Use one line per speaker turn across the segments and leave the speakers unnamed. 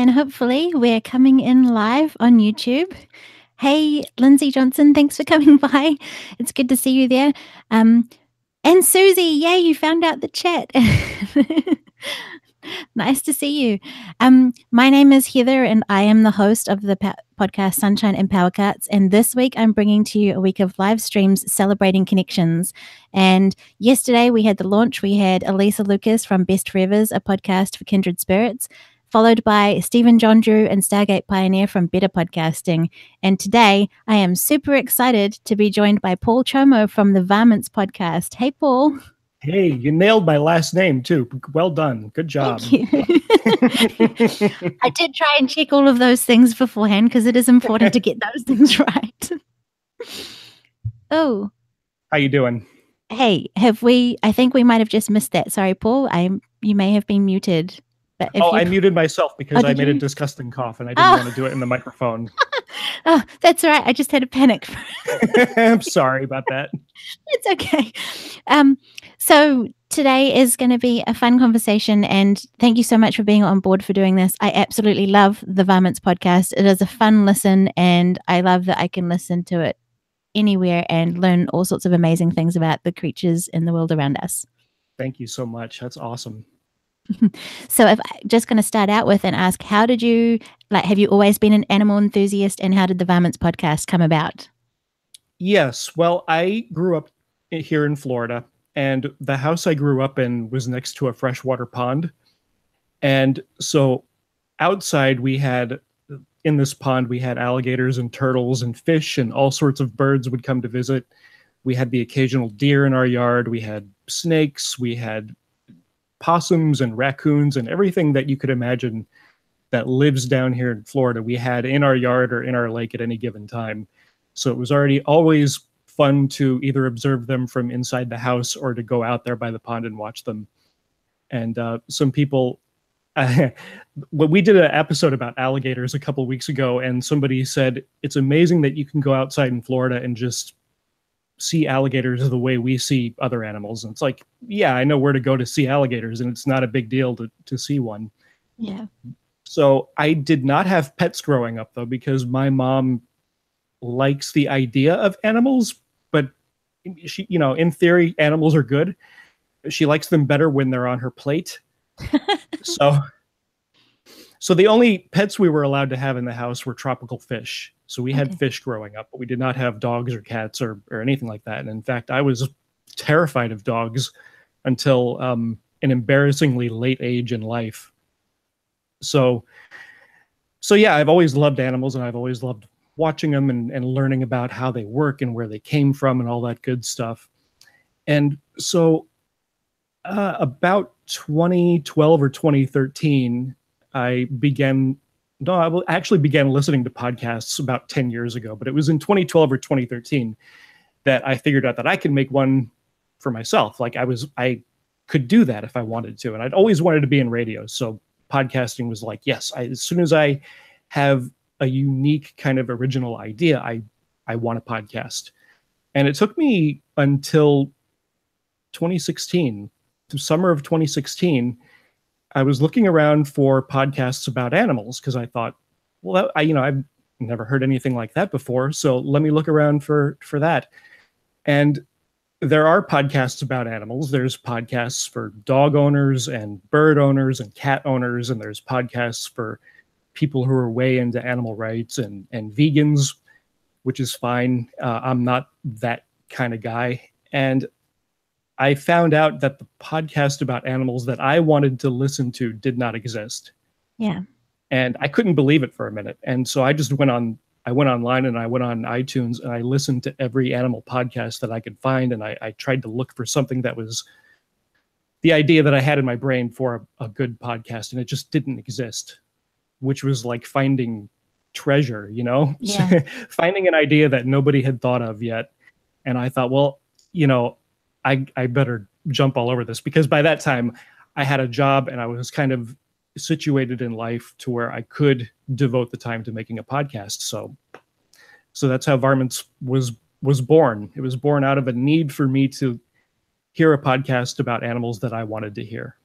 and hopefully we're coming in live on YouTube. Hey, Lindsay Johnson, thanks for coming by. It's good to see you there. And Susie, yay, you found out the chat. Nice to see you. My name is Heather, and I am the host of the podcast Sunshine and Power Cuts. And this week, I'm bringing to you a week of live streams celebrating connections. And yesterday, we had the launch. We had Elisa Lucas from Best Forevers, a podcast for kindred spirits, followed by Stephen John Drew and Stargate Pioneer from Better Podcasting. And today, I am super excited to be joined by Paul Csomo from the Varmints podcast. Hey, Paul.
Hey, you nailed my last name, too. Well done. Good job.
Thank you. I did try and check all of those things beforehand because it is important to get those things right. Oh.
How you doing?
Hey, I think we might have just missed that. Sorry, Paul. You may have been muted. But
I muted myself because I made a disgusting cough and I didn't want to do it in the microphone.
Oh, that's right. I just had a panic.
I'm sorry about that.
It's okay. So today is going to be a fun conversation, and thank you so much for being on board for doing this. I absolutely love the Varmints podcast. It is a fun listen, and I love that I can listen to it anywhere and learn all sorts of amazing things about the creatures in the world around us.
Thank you so much. That's awesome.
So if I'm just going to start out with and ask, have you always been an animal enthusiast, and how did the Varmints podcast come about?
Yes. Well, I grew up here in Florida, and the house I grew up in was next to a freshwater pond. And so outside in this pond, we had alligators and turtles and fish, and all sorts of birds would come to visit. We had the occasional deer in our yard. We had snakes. We had possums and raccoons and everything that you could imagine that lives down here in Florida, we had in our yard or in our lake at any given time. So it was always fun to either observe them from inside the house or to go out there by the pond and watch them. And some people, we did an episode about alligators a couple weeks ago, and somebody said, it's amazing that you can go outside in Florida and just see alligators the way we see other animals. And it's like, yeah, I know where to go to see alligators, and it's not a big deal to see one.
Yeah.
So I did not have pets growing up, though, because my mom likes the idea of animals, but she, in theory, animals are good. She likes them better when they're on her plate. So the only pets we were allowed to have in the house were tropical fish. So we had fish growing up, but we did not have dogs or cats or anything like that. And in fact, I was terrified of dogs until an embarrassingly late age in life. So yeah, I've always loved animals, and I've always loved watching them and learning about how they work and where they came from and all that good stuff. And so about 2012 or 2013, I actually began listening to podcasts about 10 years ago, but it was in 2012 or 2013 that I figured out that I could make one for myself. Like I could do that if I wanted to. And I'd always wanted to be in radio. So podcasting was like, yes, as soon as I have a unique kind of original idea, I want a podcast. And it took me until 2016, the summer of 2016, I was looking around for podcasts about animals because I thought, well, I've never heard anything like that before. So let me look around for that. And there are podcasts about animals. There's podcasts for dog owners and bird owners and cat owners. And there's podcasts for people who are way into animal rights and vegans, which is fine. I'm not that kind of guy. And I found out that the podcast about animals that I wanted to listen to did not exist.
Yeah.
And I couldn't believe it for a minute. And so I just went online and I went on iTunes and I listened to every animal podcast that I could find. And I tried to look for something that was the idea that I had in my brain for a good podcast. And it just didn't exist, which was like finding treasure,
Yeah.
Finding an idea that nobody had thought of yet. And I thought, well, I better jump all over this, because by that time I had a job and I was kind of situated in life to where I could devote the time to making a podcast. So that's how Varmints was born. It was born out of a need for me to hear a podcast about animals that I wanted to hear.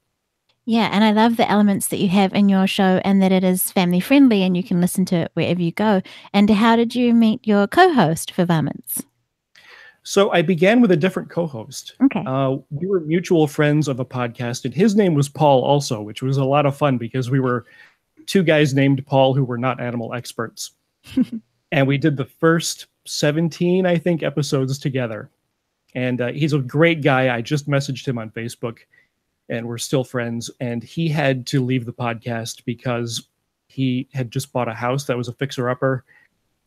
Yeah, and I love the elements that you have in your show and that it is family friendly and you can listen to it wherever you go. And how did you meet your co-host for Varmints?
So I began with a different co-host.
Okay.
We were mutual friends of a podcast, and his name was Paul also, which was a lot of fun because we were two guys named Paul who were not animal experts. And we did the first 17, I think, episodes together. And he's a great guy. I just messaged him on Facebook, and we're still friends. And he had to leave the podcast because he had just bought a house that was a fixer-upper.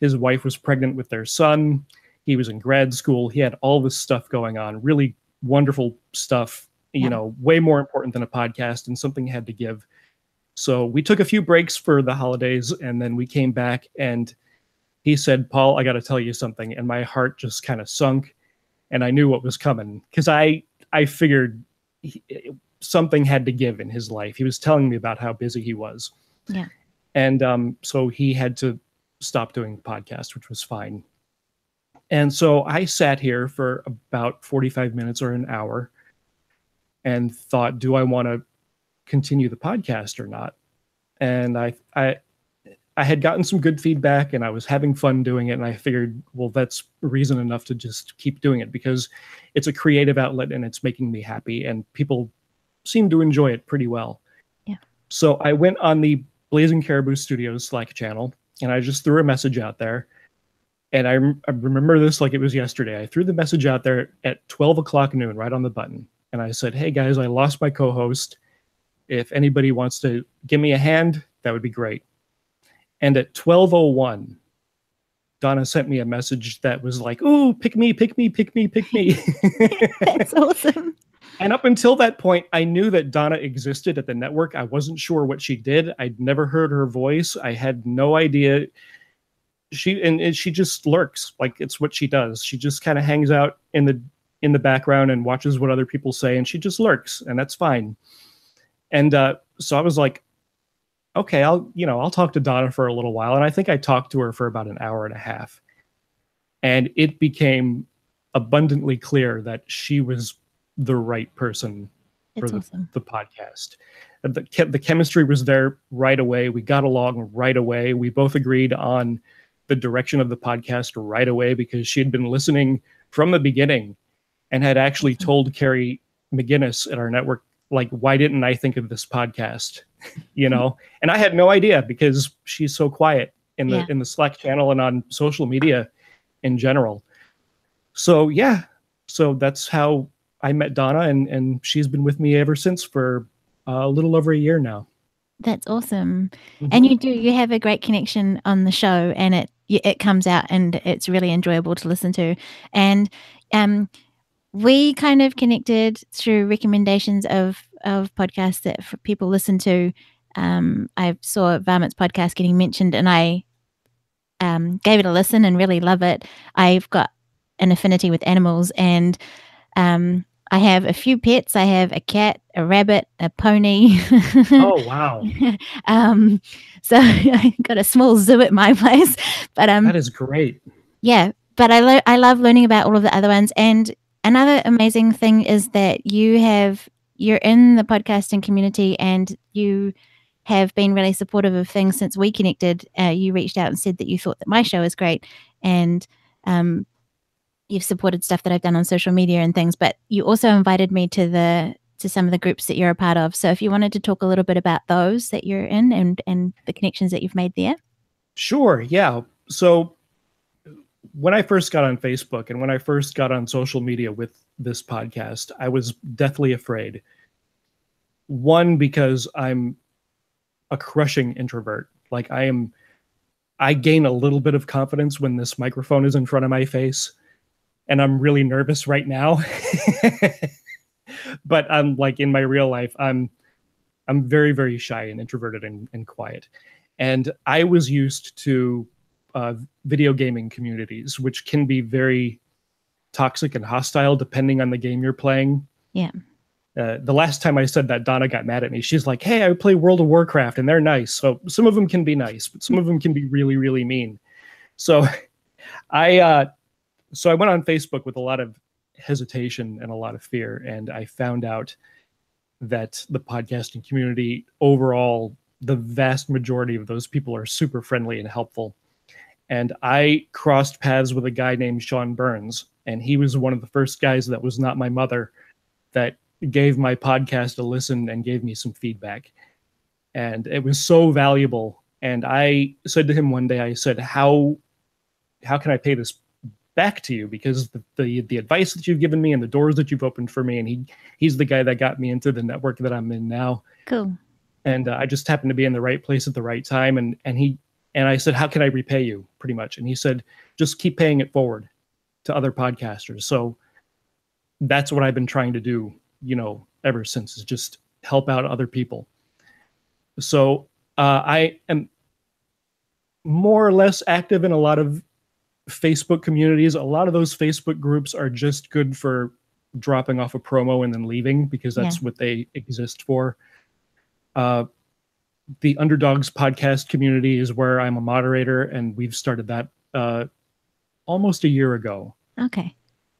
His wife was pregnant with their son. He was in grad school. He had all this stuff going on, really wonderful stuff, you know, way more important than a podcast, and something had to give. So we took a few breaks for the holidays, and then we came back, and he said, Paul, I got to tell you something. And my heart just kind of sunk, and I knew what was coming because I figured something had to give in his life. He was telling me about how busy he was.
Yeah.
And so he had to stop doing the podcast, which was fine. And so I sat here for about 45 minutes or an hour and thought, do I want to continue the podcast or not? And I had gotten some good feedback and I was having fun doing it. And I figured, well, that's reason enough to just keep doing it because it's a creative outlet and it's making me happy and people seem to enjoy it pretty well.
Yeah.
So I went on the Blazing Caribou Studios Slack channel and I just threw a message out there. And I remember this like it was yesterday. I threw the message out there at 12 o'clock noon, right on the button. And I said, hey, guys, I lost my co-host. If anybody wants to give me a hand, that would be great. And at 12:01, Donna sent me a message that was like, ooh, pick me, pick me, pick me, pick me.
That's awesome.
And up until that point, I knew that Donna existed at the network. I wasn't sure what she did. I'd never heard her voice. I had no idea. She just lurks, like it's what she does. She just kind of hangs out in the background and watches what other people say, and she just lurks, and that's fine. And so I was like, okay, I'll talk to Donna for a little while, and I think I talked to her for about an hour and a half, and it became abundantly clear that she was the right person for the podcast. The chemistry was there right away. We got along right away. We both agreed on the direction of the podcast right away because she had been listening from the beginning and had actually told Carrie McGinnis at our network, like, why didn't I think of this podcast? And I had no idea because she's so quiet in the Slack channel and on social media in general. So that's how I met Donna, and she's been with me ever since for a little over a year now.
That's awesome. Mm-hmm. And you have a great connection on the show, and it comes out and it's really enjoyable to listen to. And we kind of connected through recommendations of podcasts that people listen to. I saw Varmints podcast getting mentioned, and I gave it a listen and really love it. I've got an affinity with animals, and I have a few pets. I have a cat, a rabbit, a pony.
Oh, wow.
So I got a small zoo at my place. But
that is great.
Yeah, but I love learning about all of the other ones. And another amazing thing is that you're in the podcasting community and you have been really supportive of things since we connected. You reached out and said that you thought that my show is great, and you've supported stuff that I've done on social media and things, but you also invited me to some of the groups that you're a part of. So if you wanted to talk a little bit about those that you're in and the connections that you've made there.
Sure. Yeah. So when I first got on Facebook and when I first got on social media with this podcast, I was deathly afraid. One, because I'm a crushing introvert. Like I gain a little bit of confidence when this microphone is in front of my face. And I'm really nervous right now. But I'm like in my real life, I'm very, very shy and introverted and quiet. And I was used to video gaming communities, which can be very toxic and hostile depending on the game you're playing.
Yeah.
The last time I said that, Donna got mad at me. She's like, hey, I play World of Warcraft and they're nice. So some of them can be nice, but some of them can be really, really mean. So I went on Facebook with a lot of hesitation and a lot of fear, and I found out that the podcasting community overall, the vast majority of those people are super friendly and helpful. And I crossed paths with a guy named Sean Burns, and he was one of the first guys that was not my mother that gave my podcast a listen and gave me some feedback. And it was so valuable. And I said to him one day, I said, how can I pay this back to you? Because the advice that you've given me and the doors that you've opened for me, and he's the guy that got me into the network that I'm in now.
Cool.
And I just happened to be in the right place at the right time. And I said, how can I repay you? Pretty much. And he said, just keep paying it forward to other podcasters. So that's what I've been trying to do, ever since, is just help out other people. So I am more or less active in a lot of Facebook communities. A lot of those Facebook groups are just good for dropping off a promo and then leaving, because that's what they exist for. The Underdogs podcast community is where I'm a moderator, and we've started that almost a year ago.
Okay.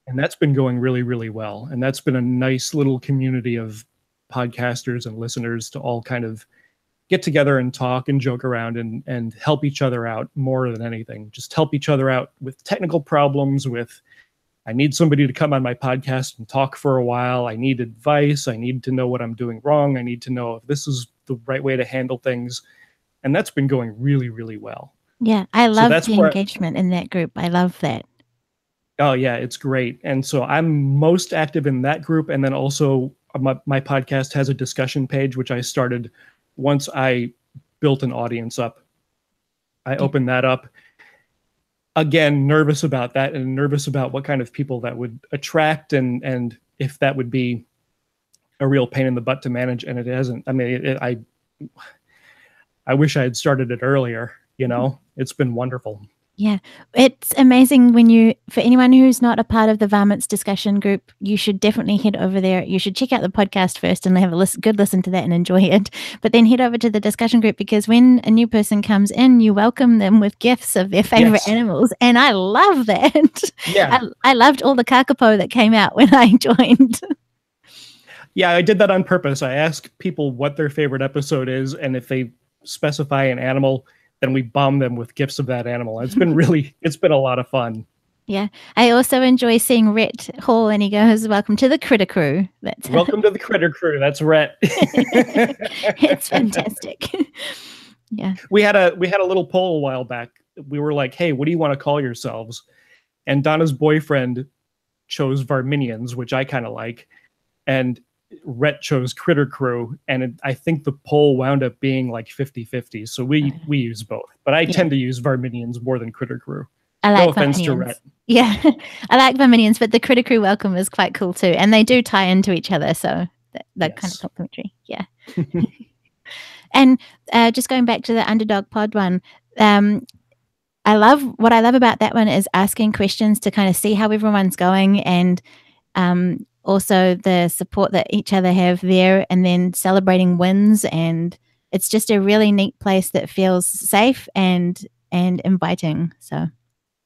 And that's been going really, really well. And that's been a nice little community of podcasters and listeners to all kind of get together and talk and joke around and help each other out more than anything. Just help each other out with technical problems, with, I need somebody to come on my podcast and talk for a while. I need advice. I need to know what I'm doing wrong. I need to know if this is the right way to handle things. And that's been going really, really well.
Yeah, I love the engagement in that group. I love that.
Oh, yeah, it's great. And so I'm most active in that group. And then also my podcast has a discussion page, which I started once I built an audience up. I opened that up. Again, nervous about that, and nervous about what kind of people that would attract, and if that would be a real pain in the butt to manage. And it hasn't. I mean, I wish I had started it earlier. It's been wonderful.
Yeah, it's amazing for anyone who's not a part of the Varmints discussion group, you should definitely head over there. You should check out the podcast first and have a good listen to that and enjoy it. But then head over to the discussion group, because when a new person comes in, you welcome them with gifts of their favorite animals. And I love that.
Yeah.
I loved all the kakapo that came out when I joined.
Yeah, I did that on purpose. I ask people what their favorite episode is, and if they specify an animal, then we bomb them with gifts of that animal. It's been a lot of fun.
Yeah. I also enjoy seeing Rhett Hall, and he goes, welcome to the Critter Crew.
Welcome to the Critter Crew. That's Rhett.
It's fantastic. Yeah.
We had a little poll a while back. We were like, hey, what do you want to call yourselves? And Donna's boyfriend chose Varminians, which I kind of like. And Rhett chose Critter Crew, and I think the poll wound up being like 50-50. So we use both, but I tend to use Varminians more than Critter Crew.
I like
no offense
Varminians.
To Rhett.
Yeah, I like Varminians, but the Critter Crew welcome is quite cool too, and they do tie into each other, so they're kind of complimentary. Yeah. And just going back to the Underdog Pod one, what I love about that one is asking questions to kind of see how everyone's going, and also the support that each other have there, and then celebrating wins. And it's just a really neat place that feels safe and inviting. So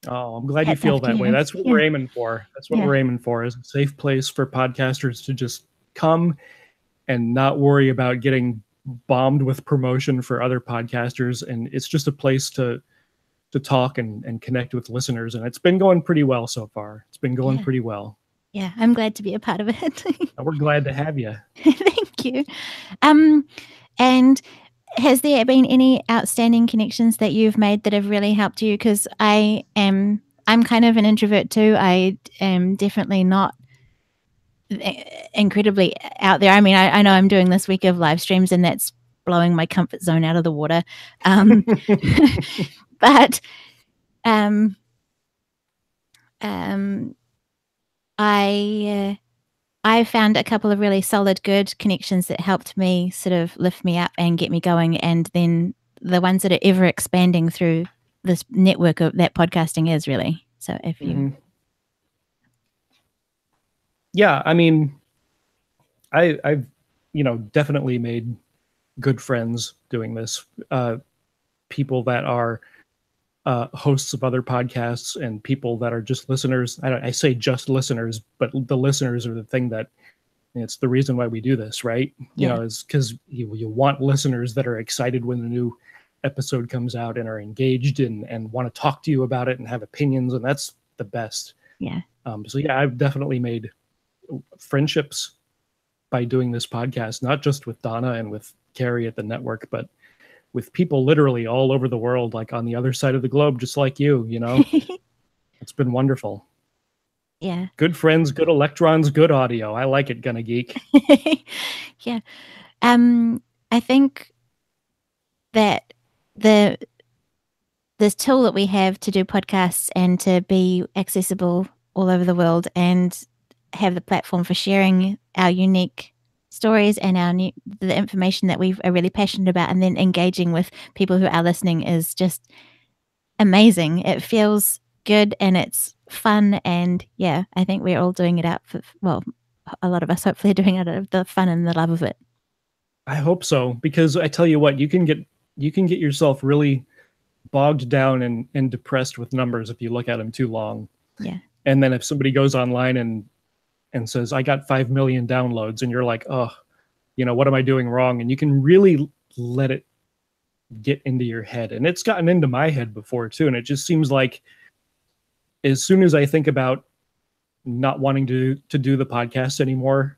I'm glad you feel that way. That's what we're aiming for. That's what we're aiming for, is a safe place for podcasters to just come and not worry about getting bombed with promotion for other podcasters. And it's just a place to talk and connect with listeners. And it's been going pretty well so far. It's been going pretty well.
Yeah, I'm glad to be a part of it.
We're glad to have you.
Thank you. And has there been any outstanding connections that you've made that have really helped you? Because I'm kind of an introvert too. I am definitely not incredibly out there. I mean, I know I'm doing this week of live streams, and that's blowing my comfort zone out of the water. But I found a couple of really solid, good connections that helped me sort of lift me up and get me going. And then the ones that are ever expanding through this network of that podcasting is really. So if you.
Yeah, I mean, I've definitely made good friends doing this. People that are hosts of other podcasts, and people that are just listeners. I say just listeners, but the listeners are the thing that It's the reason why we do this, right? You know, is because you want listeners that are excited when the new episode comes out and are engaged and want to talk to you about it and have opinions, and that's the best.
Yeah.
So yeah, I've definitely made friendships by doing this podcast, not just with Donna and with Carrie at the network, but with people literally all over the world, like on the other side of the globe, just like you know. It's been wonderful.
Yeah.
Good friends, good electrons, good audio. I like it, Gonna Geek.
Yeah. I think that this tool that we have to do podcasts and to be accessible all over the world and have the platform for sharing our unique stories and the information that we are really passionate about, and then engaging with people who are listening is just amazing. It feels good and it's fun, and yeah, I think we're all doing it out for, well, a lot of us hopefully are doing it out of the fun and the love of it.
I hope so, because I tell you what, you can get yourself really bogged down and depressed with numbers if you look at them too long.
Yeah.
And then if somebody goes online and says, I got 5 million downloads, and you're like, oh, you know, what am I doing wrong? And you can really let it get into your head. And it's gotten into my head before too. And it just seems like as soon as I think about not wanting to do the podcast anymore,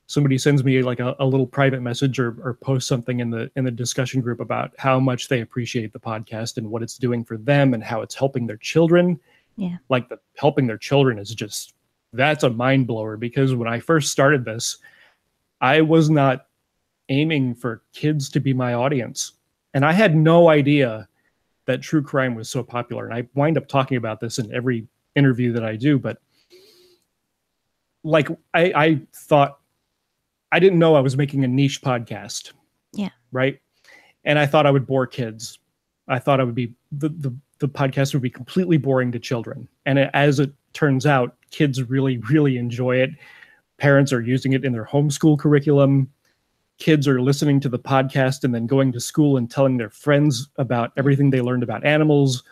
somebody sends me like a little private message or post something in the discussion group about how much they appreciate the podcast and what it's doing for them and how it's helping their children.
Yeah.
Like helping their children is just, that's a mind blower, because when I first started this, I was not aiming for kids to be my audience. And I had no idea that true crime was so popular. And I wind up talking about this in every interview that I do, but like I thought, I didn't know I was making a niche podcast.
Yeah.
Right. And I thought I would bore kids. I thought I would be, the podcast would be completely boring to children. And as it turns out, kids really, really enjoy it. Parents are using it in their homeschool curriculum. Kids are listening to the podcast and then going to school and telling their friends about everything they learned about animals.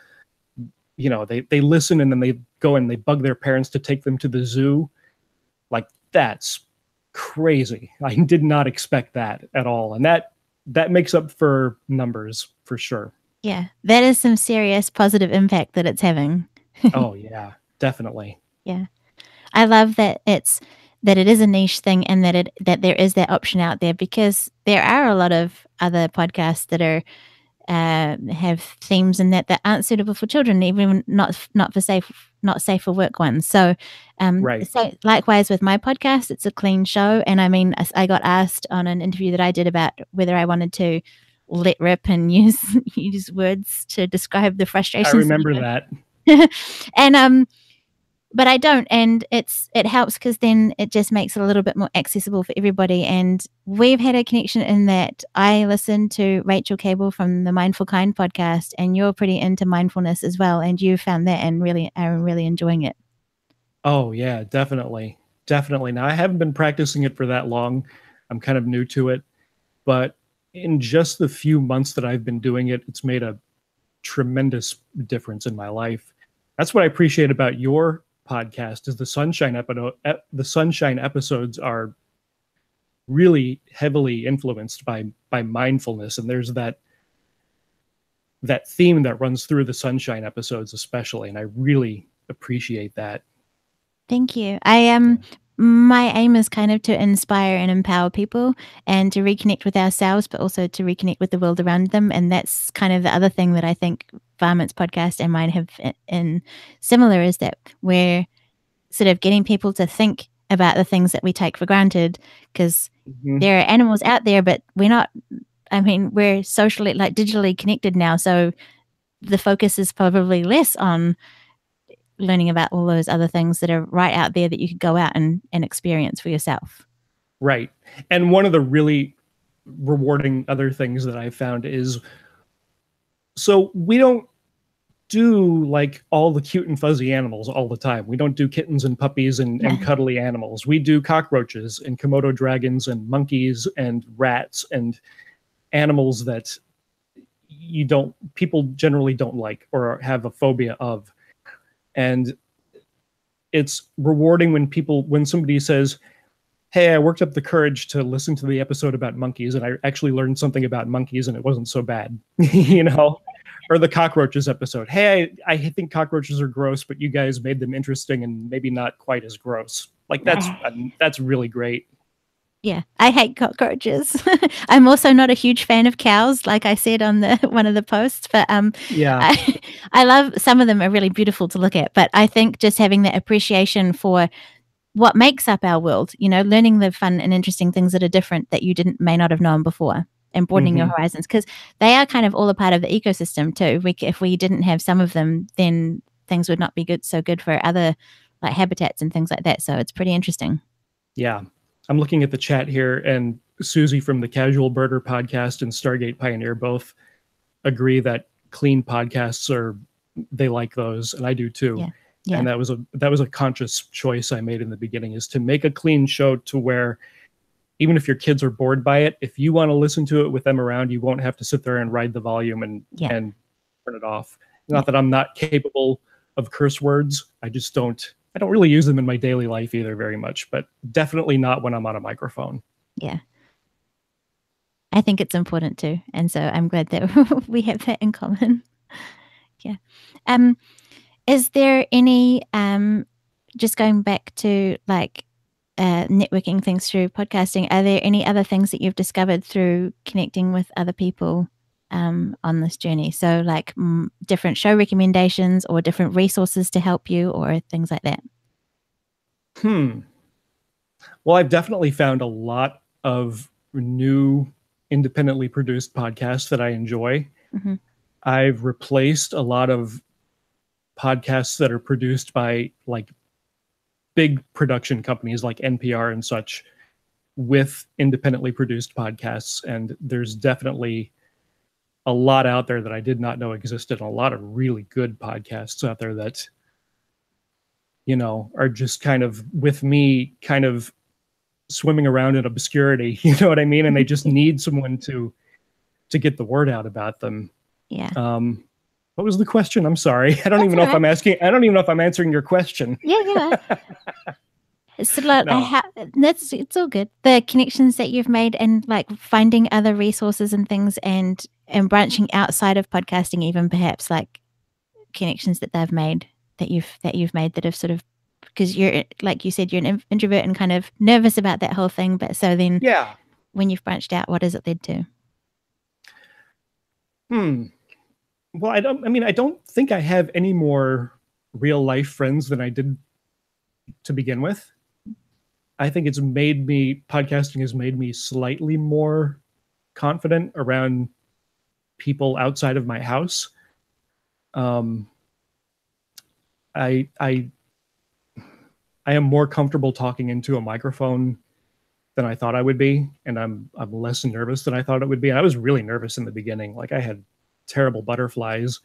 You know, they listen and then they go and they bug their parents to take them to the zoo. Like, that's crazy. I did not expect that at all. And that makes up for numbers for sure.
Yeah, that is some serious positive impact that it's having.
Oh yeah, definitely.
Yeah. I love that it is a niche thing, and that there is that option out there, because there are a lot of other podcasts that are have themes and that aren't suitable for children, even not safe for work ones. So,
right.
So likewise with my podcast, it's a clean show. And I mean, I got asked on an interview that I did about whether I wanted to let rip and use words to describe the frustrations.
I remember that.
And but I don't, and it helps because then it just makes it a little bit more accessible for everybody. And we've had a connection in that I listened to Rachel Cable from the Mindful Kind podcast, and you're pretty into mindfulness as well, and you found that and really are really enjoying it.
Oh yeah, definitely. Now I haven't been practicing it for that long. I'm kind of new to it, but in just the few months that I've been doing it, it's made a tremendous difference in my life. That's what I appreciate about your podcast, is the sunshine episodes are really heavily influenced by mindfulness, and there's that theme that runs through the sunshine episodes especially, and I really appreciate that.
Thank you. My aim is kind of to inspire and empower people and to reconnect with ourselves, but also to reconnect with the world around them. And that's kind of the other thing that I think Varmints podcast and mine have in similar, is that we're sort of getting people to think about the things that we take for granted, because there are animals out there, but we're socially, like digitally connected now. So the focus is probably less on learning about all those other things that are right out there that you could go out and experience for yourself.
Right. And one of the really rewarding other things that I found is, so we don't do like all the cute and fuzzy animals all the time. We don't do kittens and puppies and cuddly animals. We do cockroaches and Komodo dragons and monkeys and rats and animals that people generally don't like or have a phobia of. And it's rewarding when somebody says, hey, I worked up the courage to listen to the episode about monkeys, and I actually learned something about monkeys, and it wasn't so bad, you know? Or the cockroaches episode. Hey, I think cockroaches are gross, but you guys made them interesting and maybe not quite as gross. Like that's really great.
Yeah, I hate cockroaches. I'm also not a huge fan of cows, like I said on the one of the posts. But
Yeah,
I love some of them are really beautiful to look at. But I think just having that appreciation for what makes up our world, you know, learning the fun and interesting things that are different that you may not have known before, and broadening your horizons, because they are kind of all a part of the ecosystem too. If we didn't have some of them, then things would not be so good for other like habitats and things like that. So it's pretty interesting.
Yeah. I'm looking at the chat here, and Susie from the Casual Birder podcast and Stargate Pioneer both agree that clean podcasts they like those, and I do too.
Yeah. Yeah.
And that was a conscious choice I made in the beginning, is to make a clean show to where even if your kids are bored by it, if you want to listen to it with them around, you won't have to sit there and ride the volume and turn it off. Not that I'm not capable of curse words. I don't really use them in my daily life either very much, but definitely not when I'm on a microphone.
Yeah. I think it's important too. And so I'm glad that we have that in common. Yeah. Is there any, just going back to like networking things through podcasting, are there any other things that you've discovered through connecting with other people on this journey? So like different show recommendations or different resources to help you or things like that?
Well, I've definitely found a lot of new independently produced podcasts that I enjoy.
Mm-hmm.
I've replaced a lot of podcasts that are produced by like big production companies like NPR and such with independently produced podcasts. And there's definitely a lot out there that I did not know existed, and a lot of really good podcasts out there that, you know, are just kind of with me kind of swimming around in obscurity, you know what I mean? And they just need someone to get the word out about them.
Yeah.
What was the question? I'm sorry. I don't even know if I'm answering your question.
Yeah. So like, it's all good. The connections that you've made and like finding other resources and things and branching outside of podcasting, even perhaps like connections that they've made that you've made that have sort of, because you're, like you said, you're an introvert and kind of nervous about that whole thing. But so then when you've branched out, what has it led to?
Well, I don't think I have any more real life friends than I did to begin with. I think podcasting has made me slightly more confident around people outside of my house. I am more comfortable talking into a microphone than I thought I would be, and I'm less nervous than I thought it would be. And I was really nervous in the beginning. Like I had terrible butterflies.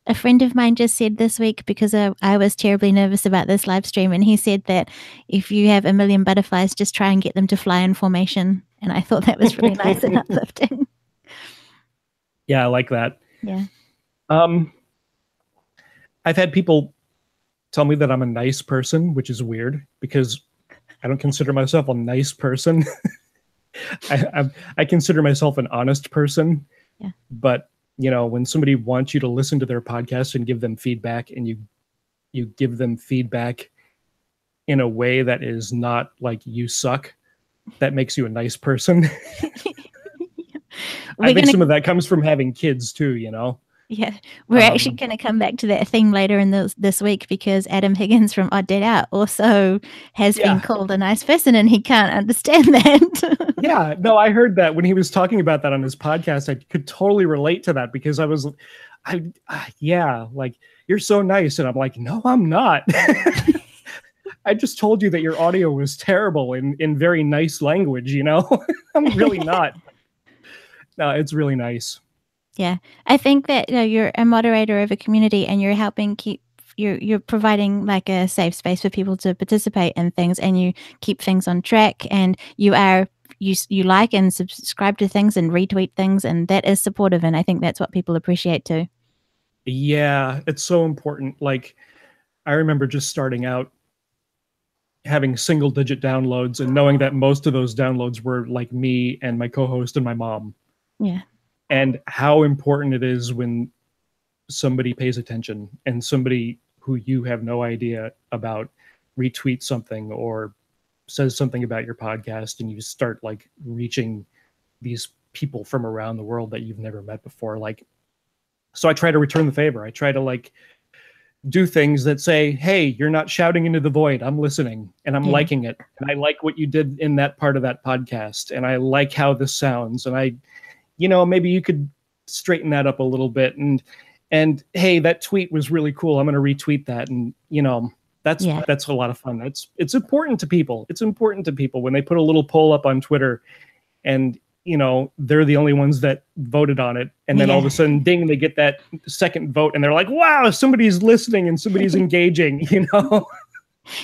A friend of mine just said this week, because I was terribly nervous about this live stream, and he said that if you have a million butterflies, just try and get them to fly in formation. And I thought that was really nice and uplifting.
Yeah, I like that.
Yeah.
I've had people tell me that I'm a nice person, which is weird because I don't consider myself a nice person. I consider myself an honest person.
Yeah.
But you know, when somebody wants you to listen to their podcast and give them feedback, and you give them feedback in a way that is not like you suck, that makes you a nice person. I think some of that comes from having kids too, you know?
Yeah, we're actually going to come back to that theme later in this week, because Adam Higgins from Odd Dad Out also has been called a nice person, and he can't understand that.
Yeah, no, I heard that when he was talking about that on his podcast. I could totally relate to that, because like, you're so nice. And I'm like, no, I'm not. I just told you that your audio was terrible in very nice language, you know? I'm really not. No, it's really nice.
Yeah, I think that you're a moderator of a community, and you're helping you're providing like a safe space for people to participate in things, and you keep things on track, and you like and subscribe to things and retweet things, and that is supportive, and I think that's what people appreciate too.
Yeah, it's so important. Like, I remember just starting out having single digit downloads and knowing that most of those downloads were like me and my co-host and my mom.
Yeah.
And how important it is when somebody pays attention and somebody who you have no idea about retweets something or says something about your podcast, and you start like reaching these people from around the world that you've never met before. Like, so I try to return the favor. I try to like do things that say, hey, you're not shouting into the void. I'm listening and I'm liking it. And I like what you did in that part of that podcast. And I like how this sounds. And I, you know, maybe you could straighten that up a little bit. And hey, that tweet was really cool. I'm going to retweet that. And, you know, that's a lot of fun. It's important to people. It's important to people when they put a little poll up on Twitter and, you know, they're the only ones that voted on it. And then all of a sudden, ding, they get that second vote and they're like, wow, somebody's listening and somebody's engaging, you know?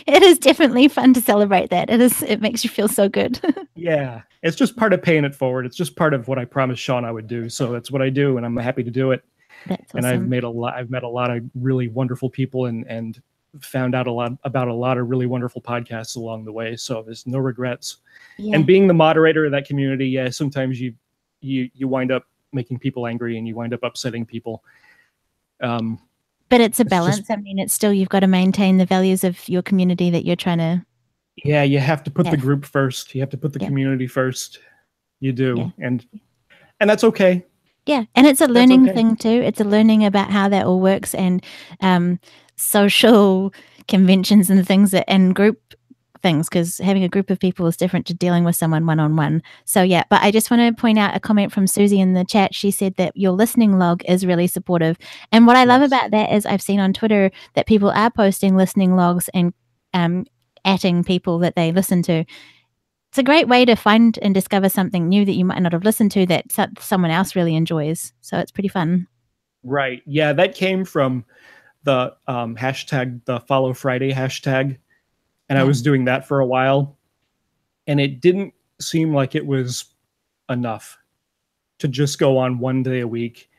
It is definitely fun to celebrate that. It makes you feel so good.
Yeah. It's just part of paying it forward. It's just part of what I promised Sean I would do. So that's what I do. And I'm happy to do it.
That's awesome.
And I've met a lot of really wonderful people and found out a lot about a lot of really wonderful podcasts along the way. So there's no regrets. Yeah. And being the moderator of that community, sometimes you wind up making people angry and you wind up upsetting people.
But it's a balance. I mean, it's still, you've got to maintain the values of your community that you're trying to.
Yeah, you have to put the group first. You have to put the community first. You do. Yeah. And that's okay.
Yeah. And it's a learning thing too. It's a learning about how that all works, and social conventions and things and group things, because having a group of people is different to dealing with someone one-on-one. So yeah, but I just want to point out a comment from Susie in the chat. She said that your listening log is really supportive. And what I love about that is I've seen on Twitter that people are posting listening logs and atting people that they listen to. It's a great way to find and discover something new that you might not have listened to that someone else really enjoys. So it's pretty fun.
Right. Yeah, that came from the hashtag, the Follow Friday hashtag. And I was doing that for a while. And it didn't seem like it was enough to just go on one day a week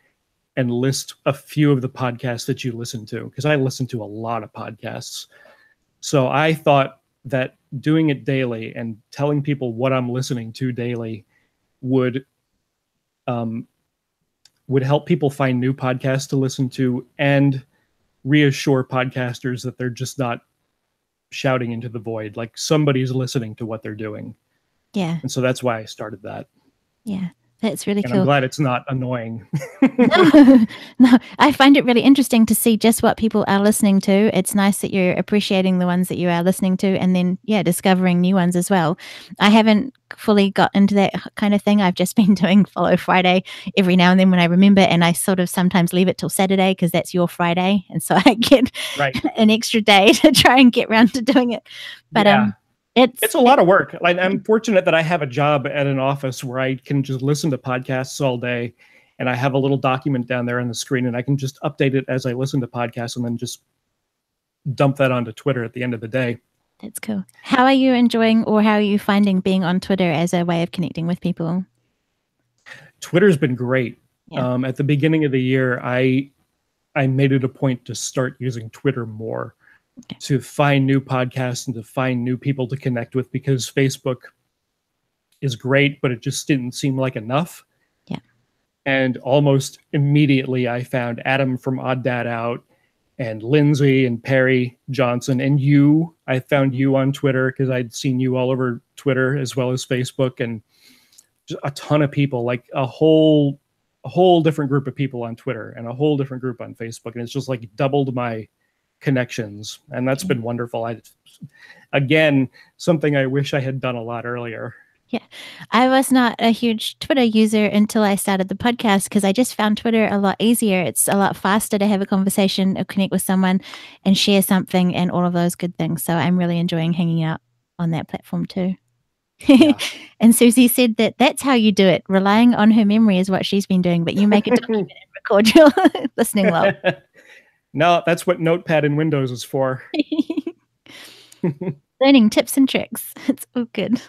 and list a few of the podcasts that you listen to. Because I listen to a lot of podcasts. So I thought that doing it daily and telling people what I'm listening to daily would help people find new podcasts to listen to and reassure podcasters that they're just not shouting into the void. Like, somebody's listening to what they're doing.
Yeah.
And so that's why I started that.
Yeah. That's really cool.
I'm glad it's not annoying.
No, I find it really interesting to see just what people are listening to. It's nice that you're appreciating the ones that you are listening to, and then, discovering new ones as well. I haven't fully got into that kind of thing. I've just been doing Follow Friday every now and then when I remember, and I sort of sometimes leave it till Saturday because that's your Friday. And so I get an extra day to try and get around to doing it. But it's a
lot of work. I'm fortunate that I have a job at an office where I can just listen to podcasts all day, and I have a little document down there on the screen, and I can just update it as I listen to podcasts and then just dump that onto Twitter at the end of the day.
That's cool. How are you enjoying, or how are you finding being on Twitter as a way of connecting with people?
Twitter's been great. Yeah. At the beginning of the year, I made it a point to start using Twitter more. To find new podcasts and to find new people to connect with, because Facebook is great, but it just didn't seem like enough.
Yeah.
And almost immediately I found Adam from Odd Dad Out and Lindsay and Perry Johnson and you. I found you on Twitter because I'd seen you all over Twitter as well as Facebook, and just a ton of people, like a whole different group of people on Twitter and a whole different group on Facebook. And it's just like doubled my connections, and that's been wonderful. Again, something I wish I had done a lot earlier.
Yeah, I was not a huge Twitter user until I started the podcast, because I just found Twitter a lot easier. It's a lot faster to have a conversation or connect with someone and share something and all of those good things. So I'm really enjoying hanging out on that platform too. Yeah. And Susie said that that's how you do it. Relying on her memory is what she's been doing, but you make a document and record your listening log.
No, that's what Notepad in Windows is for.
Learning tips and tricks. It's all good.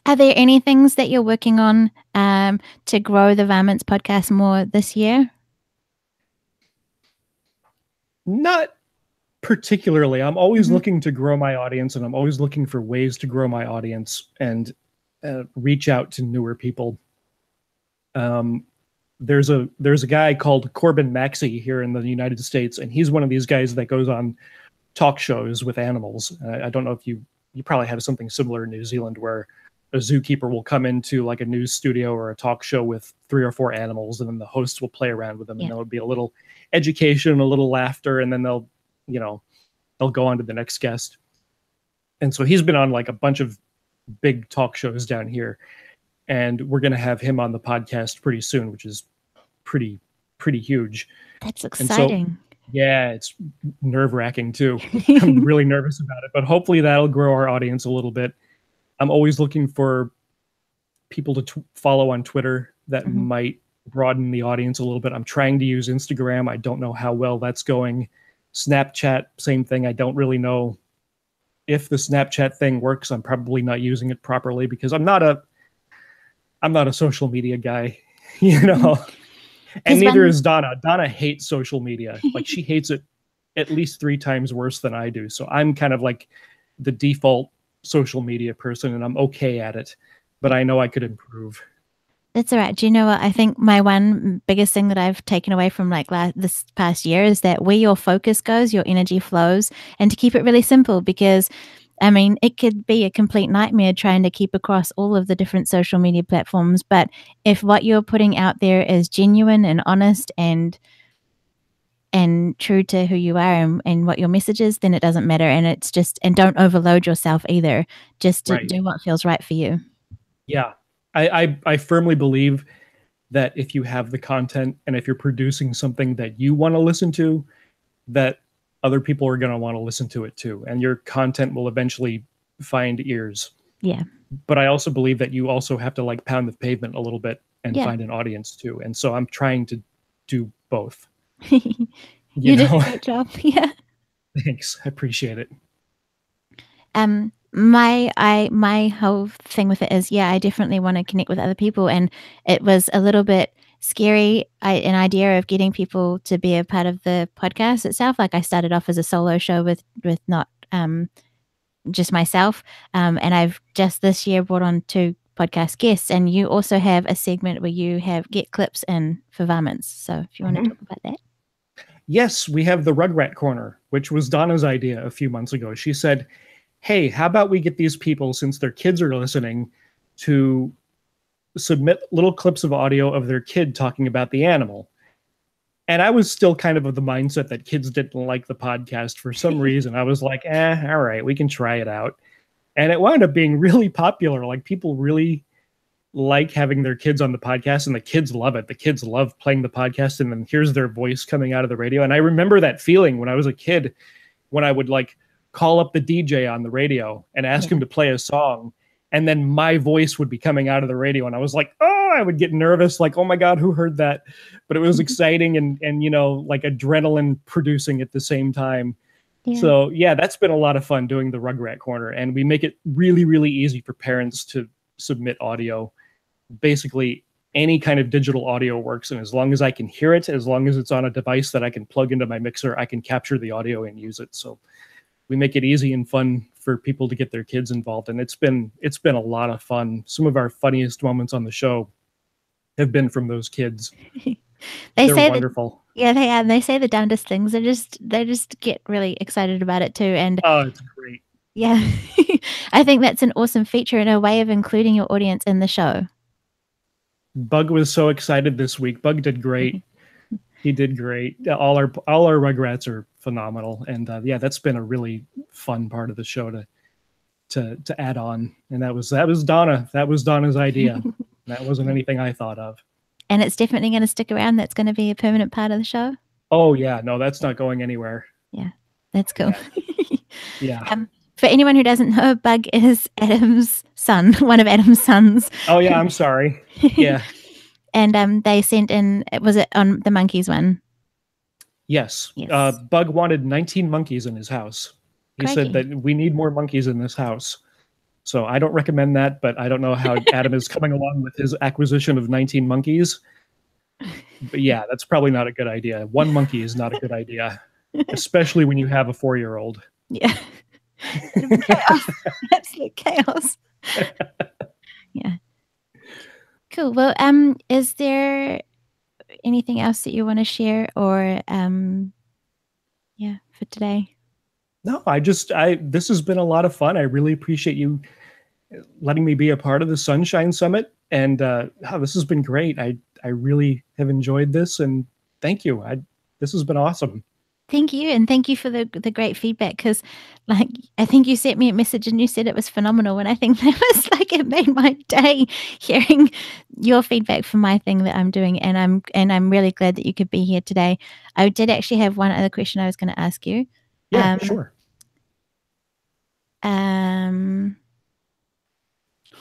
Are there any things that you're working on to grow the Varmints podcast more this year?
Not particularly. I'm always looking to grow my audience, and I'm always looking for ways to grow my audience and reach out to newer people. There's a guy called Corbin Maxey here in the United States, and he's one of these guys that goes on talk shows with animals. I don't know if you probably have something similar in New Zealand where a zookeeper will come into like a news studio or a talk show with 3 or 4 animals, and then the hosts will play around with them, and there'll be a little education, a little laughter, and then they'll go on to the next guest. And so he's been on like a bunch of big talk shows down here, and we're going to have him on the podcast pretty soon, which is pretty huge.
That's exciting.
So, yeah, it's nerve-wracking too. I'm really nervous about it, but hopefully that'll grow our audience a little bit. I'm always looking for people to follow on Twitter that might broaden the audience a little bit. I'm trying to use Instagram. I don't know how well that's going. Snapchat, same thing. I don't really know if the Snapchat thing works. I'm probably not using it properly because I'm not a social media guy, And neither is Donna. Donna hates social media. Like, she hates it at least 3 times worse than I do. So I'm kind of like the default social media person, and I'm okay at it, but I know I could improve.
That's all right. Do you know what? I think my one biggest thing that I've taken away from like this past year is that where your focus goes, your energy flows, and to keep it really simple, because I mean, it could be a complete nightmare trying to keep across all of the different social media platforms. But if what you're putting out there is genuine and honest and true to who you are and what your message is, then it doesn't matter. And it's just, and don't overload yourself either. Just do what feels right for you.
Yeah. I firmly believe that if you have the content and if you're producing something that you want to listen to, that other people are going to want to listen to it too. And your content will eventually find ears.
Yeah.
But I also believe that you also have to like pound the pavement a little bit and find an audience too. And so I'm trying to do both.
You did a great job. Yeah.
Thanks. I appreciate it.
My whole thing with it is, I definitely want to connect with other people. And it was a little bit scary, an idea of getting people to be a part of the podcast itself. Like, I started off as a solo show with not just myself. And I've just this year brought on 2 podcast guests, and you also have a segment where you get clips in for Varmints. So if you want to talk about that.
Yes, we have the Rugrat Corner, which was Donna's idea a few months ago. She said, hey, how about we get these people, since their kids are listening, to submit little clips of audio of their kid talking about the animal. And I was still kind of the mindset that kids didn't like the podcast for some reason. I was like, all right, we can try it out. And it wound up being really popular. Like, people really like having their kids on the podcast, and the kids love it. The kids love playing the podcast, and then here's their voice coming out of the radio. And I remember that feeling when I was a kid, when I would like call up the DJ on the radio and ask him to play a song, and then my voice would be coming out of the radio, and I was like, I would get nervous, like, oh my God, who heard that? But it was exciting and like adrenaline producing at the same time. Yeah. So that's been a lot of fun doing the Rugrat Corner, and we make it really, really easy for parents to submit audio. Basically any kind of digital audio works, and as long as I can hear it, as long as it's on a device that I can plug into my mixer, I can capture the audio and use it. So we make it easy and fun for people to get their kids involved, and it's been a lot of fun. Some of our funniest moments on the show have been from those kids. They're wonderful.
They are. And they say the darndest things. They just get really excited about it too. And
it's great.
Yeah. I think that's an awesome feature and a way of including your audience in the show.
Bug was so excited this week. Bug did great. He did great. All our Rugrats are phenomenal, and that's been a really fun part of the show to add on. And that was Donna. That was Donna's idea. That wasn't anything I thought of. And
it's definitely going to stick around. That's going to be a permanent part of the show.
Oh yeah, no, that's not going anywhere.
Yeah, that's cool.
Yeah.
For anyone who doesn't know, Bug is Adam's son, one of Adam's sons.
Oh yeah, I'm sorry. Yeah.
And they sent in, was it on the monkeys one?
Yes. Bug wanted 19 monkeys in his house. He said that we need more monkeys in this house. So I don't recommend that, but I don't know how Adam is coming along with his acquisition of 19 monkeys. But yeah, that's probably not a good idea. 1 monkey is not a good idea. especially when you have a 4-year-old.
Yeah. It'll be chaos. Absolute chaos. Yeah. Cool. Well, is there anything else that you want to share or for today?
No, this has been a lot of fun. I really appreciate you letting me be a part of the Sunshine Summit, and this has been great. I really have enjoyed this, and thank you. This has been awesome.
Thank you, and thank you for the great feedback. Because, like, I think you sent me a message and you said it was phenomenal, and I think that was like it made my day hearing your feedback for my thing that I'm doing, and I'm really glad that you could be here today. I did actually have one other question I was going to ask you.
Yeah, sure.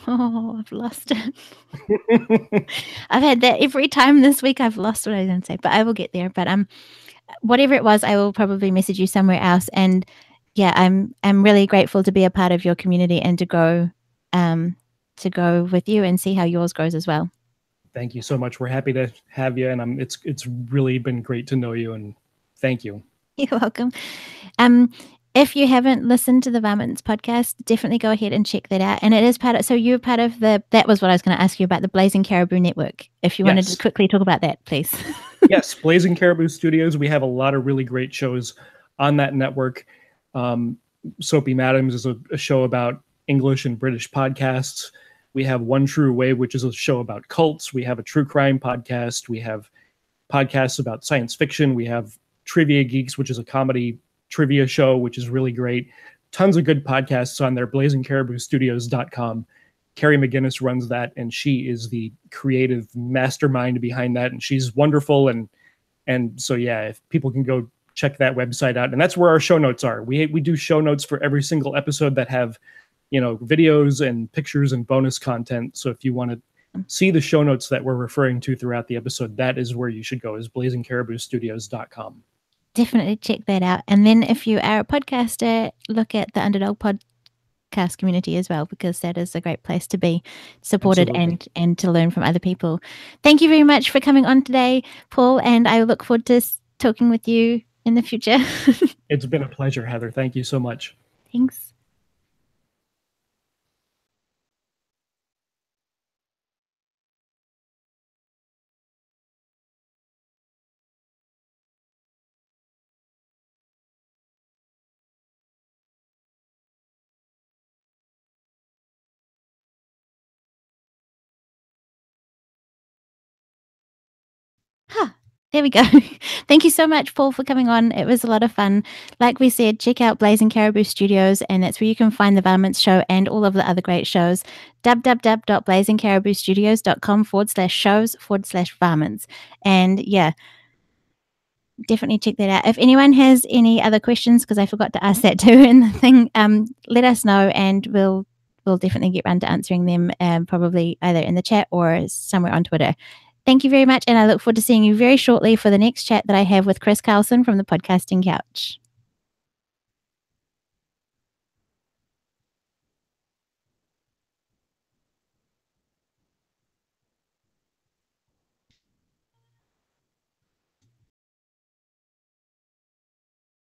Oh, I've lost it. I've had that every time this week. I've lost what I was going to say, but I will get there. But whatever it was, I will probably message you somewhere else. And yeah, I'm really grateful to be a part of your community and to go with you and see how yours grows as well.
Thank you so much. We're happy to have you, and it's really been great to know you, and thank you.
You're welcome. If you haven't listened to the Varmints podcast, definitely go ahead and check that out. And it is so you're part of that was what I was going to ask you about, the Blazing Caribou Network. If you wanted to quickly talk about that, please.
Yes, Blazing Caribou Studios. We have a lot of really great shows on that network. Soapy Madams is a show about English and British podcasts. We have One True Wave, which is a show about cults. We have a true crime podcast. We have podcasts about science fiction. We have Trivia Geeks, which is a comedy trivia show, which is really great. Tons of good podcasts on there. BlazingCaribouStudios.com. Carrie McGinnis runs that, and she is the creative mastermind behind that, and she's wonderful. And so, yeah, if people can go check that website out, and that's where our show notes are. We do show notes for every single episode that have, videos and pictures and bonus content. So if you want to see the show notes that we're referring to throughout the episode, that is where you should go, is BlazingCaribouStudios.com.
Definitely check that out. And then if you are a podcaster, look at the Underdog podcast community as well, because that is a great place to be supported and to learn from other people. Thank you very much for coming on today, Paul, and I look forward to talking with you in the future.
It's been a pleasure, Heather. Thank you so much.
Thanks. There we go. Thank you so much, Paul, for coming on. It was a lot of fun. Like we said, check out Blazing Caribou Studios, and that's where you can find the Varmints show and all of the other great shows. www.blazingcariboustudios.com/shows/varmints. And yeah, definitely check that out. If anyone has any other questions, because I forgot to ask that too in the thing, let us know, and we'll definitely get around to answering them, probably either in the chat or somewhere on Twitter. Thank you very much, and I look forward to seeing you very shortly for the next chat that I have with Chris Carlson from the Podcasting Couch.